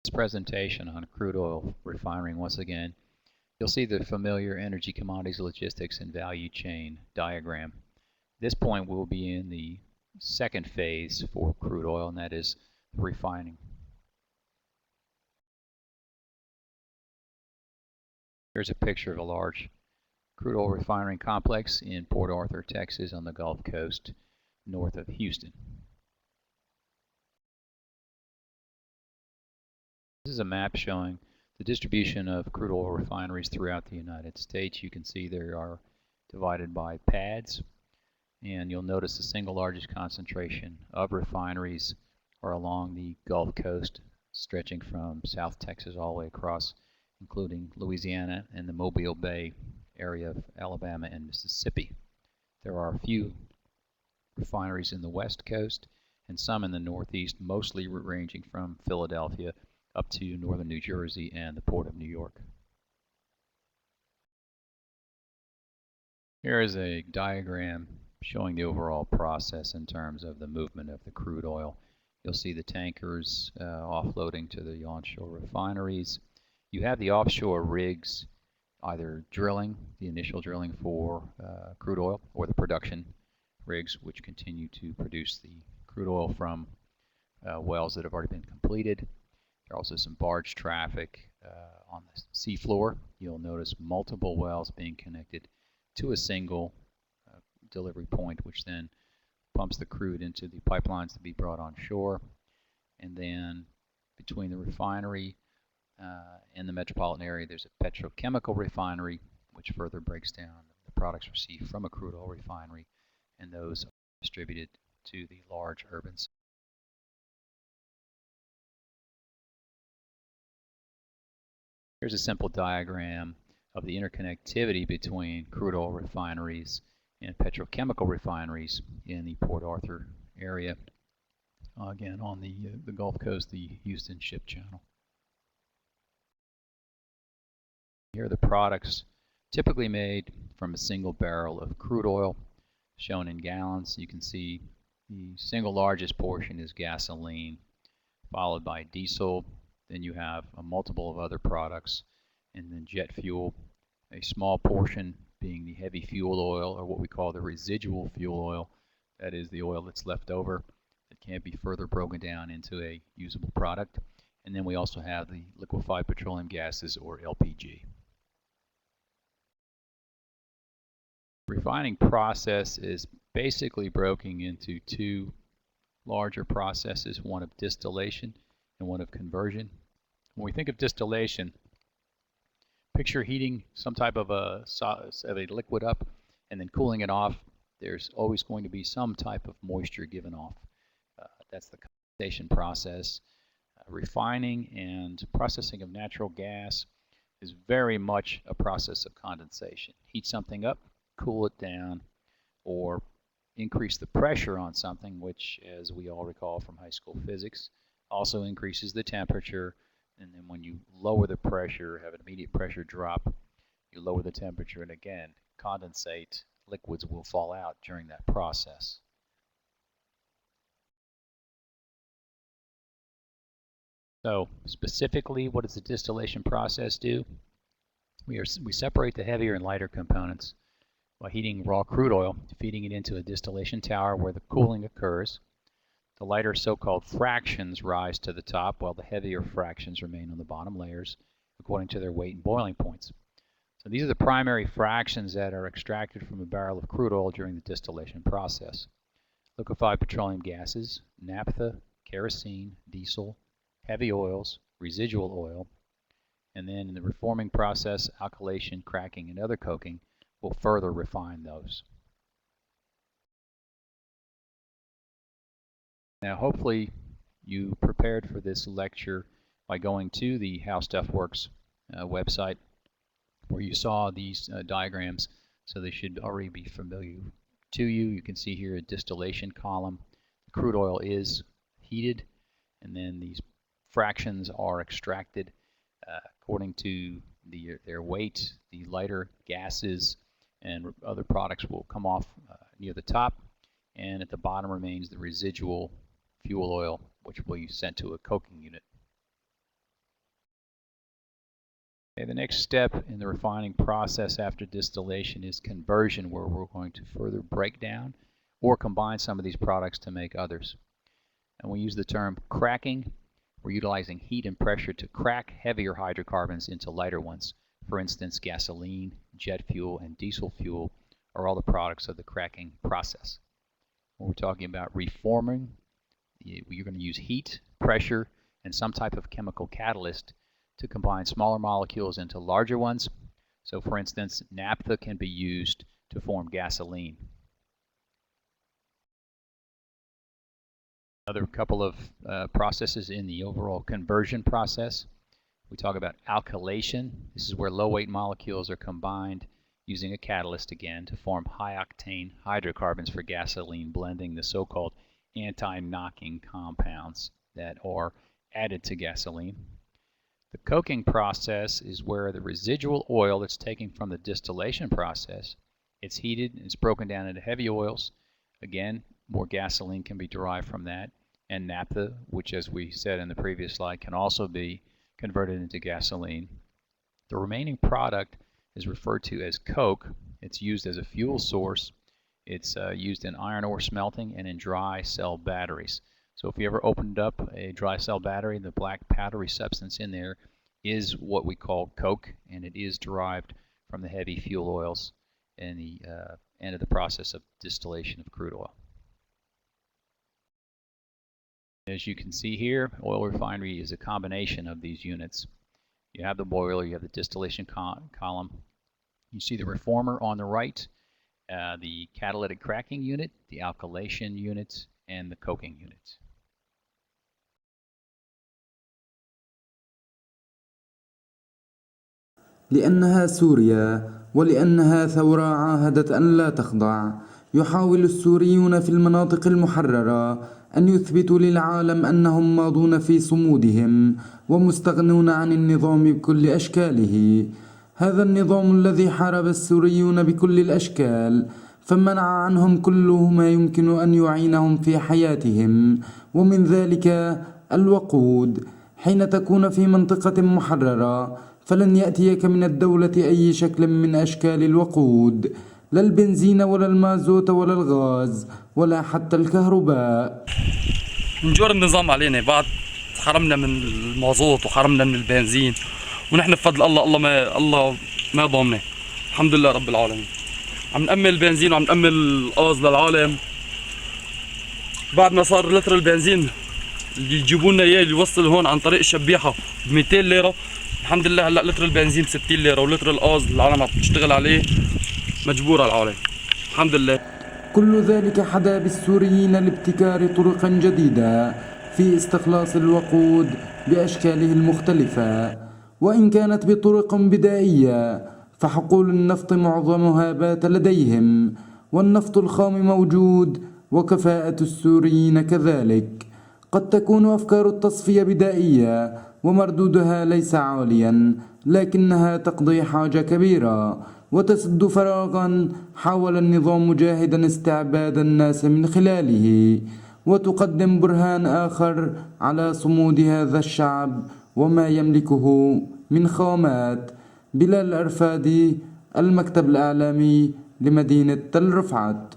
This presentation on crude oil refining, once again, you'll see the familiar energy, commodities, logistics, and value chain diagram. At this point, we'll be in the second phase for crude oil, and that is refining. Here's a picture of a large crude oil refinery complex in Port Arthur, Texas, on the Gulf Coast, north of Houston. This is a map showing the distribution of crude oil refineries throughout the United States. You can see they are divided by pads, and you'll notice the single largest concentration of refineries are along the Gulf Coast, stretching from South Texas all the way across, including Louisiana and the Mobile Bay area of Alabama and Mississippi. There are a few refineries in the West Coast and some in the Northeast, mostly ranging from Philadelphia up to northern New Jersey and the Port of New York. Here is a diagram showing the overall process in terms of the movement of the crude oil. You'll see the tankers offloading to the onshore refineries. You have the offshore rigs either drilling, the initial drilling for crude oil, or the production rigs, which continue to produce the crude oil from wells that have already been completed. There are also some barge traffic on the seafloor. You'll notice multiple wells being connected to a single delivery point, which then pumps the crude into the pipelines to be brought on shore. And then between the refinery and the metropolitan area, there's a petrochemical refinery, which further breaks down the products received from a crude oil refinery, and those are distributed to the large urban centers. Here's a simple diagram of the interconnectivity between crude oil refineries and petrochemical refineries in the Port Arthur area, again on the Gulf Coast, the Houston Ship Channel. Here are the products typically made from a single barrel of crude oil, shown in gallons. You can see the single largest portion is gasoline, followed by diesel. Then you have a multiple of other products, and then jet fuel, a small portion being the heavy fuel oil, or what we call the residual fuel oil. That is the oil that's left over that can't be further broken down into a usable product. And then we also have the liquefied petroleum gases, or LPG. The refining process is basically broken into two larger processes, one of distillation and one of conversion. When we think of distillation, picture heating some type of a liquid up and then cooling it off. There's always going to be some type of moisture given off. That's the condensation process. Refining and processing of natural gas is very much a process of condensation. Heat something up, cool it down, or increase the pressure on something, which, as we all recall from high school physics, also increases the temperature. And then when you lower the pressure, have an immediate pressure drop, you lower the temperature, and again, condensate liquids will fall out during that process. So specifically, what does the distillation process do? We separate the heavier and lighter components by heating raw crude oil, feeding it into a distillation tower where the cooling occurs. The lighter so-called fractions rise to the top, while the heavier fractions remain on the bottom layers according to their weight and boiling points. So these are the primary fractions that are extracted from a barrel of crude oil during the distillation process. Liquefied petroleum gases, naphtha, kerosene, diesel, heavy oils, residual oil, and then in the reforming process, alkylation, cracking, and other coking will further refine those. Now, hopefully you prepared for this lecture by going to the How Stuff Works website, where you saw these diagrams, so they should already be familiar to you. You can see here a distillation column. The crude oil is heated, and then these fractions are extracted according to their weight. The lighter gases and other products will come off near the top, and at the bottom remains the residual fuel oil, which will be sent to a coking unit. Okay, the next step in the refining process after distillation is conversion, where we're going to further break down or combine some of these products to make others. And we use the term cracking. We're utilizing heat and pressure to crack heavier hydrocarbons into lighter ones. For instance, gasoline, jet fuel, and diesel fuel are all the products of the cracking process. When we're talking about reforming, you're going to use heat, pressure, and some type of chemical catalyst to combine smaller molecules into larger ones. So for instance, naphtha can be used to form gasoline. Another couple of processes in the overall conversion process. We talk about alkylation. This is where low-weight molecules are combined using a catalyst again to form high-octane hydrocarbons for gasoline, blending the so-called anti-knocking compounds that are added to gasoline. The coking process is where the residual oil that's taken from the distillation process, it's heated and it's broken down into heavy oils. Again, more gasoline can be derived from that, and naphtha, which as we said in the previous slide, can also be converted into gasoline. The remaining product is referred to as coke. It's used as a fuel source. It's used in iron ore smelting and in dry cell batteries. So if you ever opened up a dry cell battery, the black powdery substance in there is what we call coke, and it is derived from the heavy fuel oils in the end of the process of distillation of crude oil. As you can see here, oil refinery is a combination of these units. You have the boiler, you have the distillation column. You see the reformer on the right, the catalytic cracking unit, the alkylation unit, and the coking unit. لأنها سوريا ولأنها ثورة عاهدت أن لا تخضع، يحاول السوريون في المناطق المحررة أن يثبتوا للعالم أنهم ماضون في صمودهم ومستغنون عن النظام بكل أشكاله. هذا النظام الذي حارب السوريون بكل الأشكال، فمنع عنهم كل ما يمكن أن يعينهم في حياتهم، ومن ذلك الوقود. حين تكون في منطقة محررة فلن يأتيك من الدولة أي شكل من أشكال الوقود، لا البنزين ولا المازوت ولا الغاز ولا حتى الكهرباء. نجور النظام علينا بعد حرمنا من المازوت وحرمنا من البنزين، ونحن بفضل الله ما ضامنه. الحمد لله رب العالمين. عم نأمن البنزين وعم نأمن الغاز للعالم. بعد ما صار لتر البنزين اللي يجيبوا لنا اياه اللي يوصل هون عن طريق الشبيحه ب 200 ليره، الحمد لله هلا لتر البنزين ب 60 ليره، ولتر الغاز العالم عم تشتغل عليه مجبوره العالم. الحمد لله. كل ذلك حدا بالسوريين لابتكار طرق جديدة في استخلاص الوقود بأشكاله المختلفة، وإن كانت بطرق بدائية فحقول النفط معظمها بات لديهم، والنفط الخام موجود وكفاءة السوريين كذلك. قد تكون أفكار التصفية بدائية ومردودها ليس عاليا، لكنها تقضي حاجة كبيرة وتسد فراغا حاول النظام جاهدا استعباد الناس من خلاله، وتقدم برهان آخر على صمود هذا الشعب وما يملكه من خامات. بلال الأرفادي، المكتب الإعلامي لمدينة تل رفعت.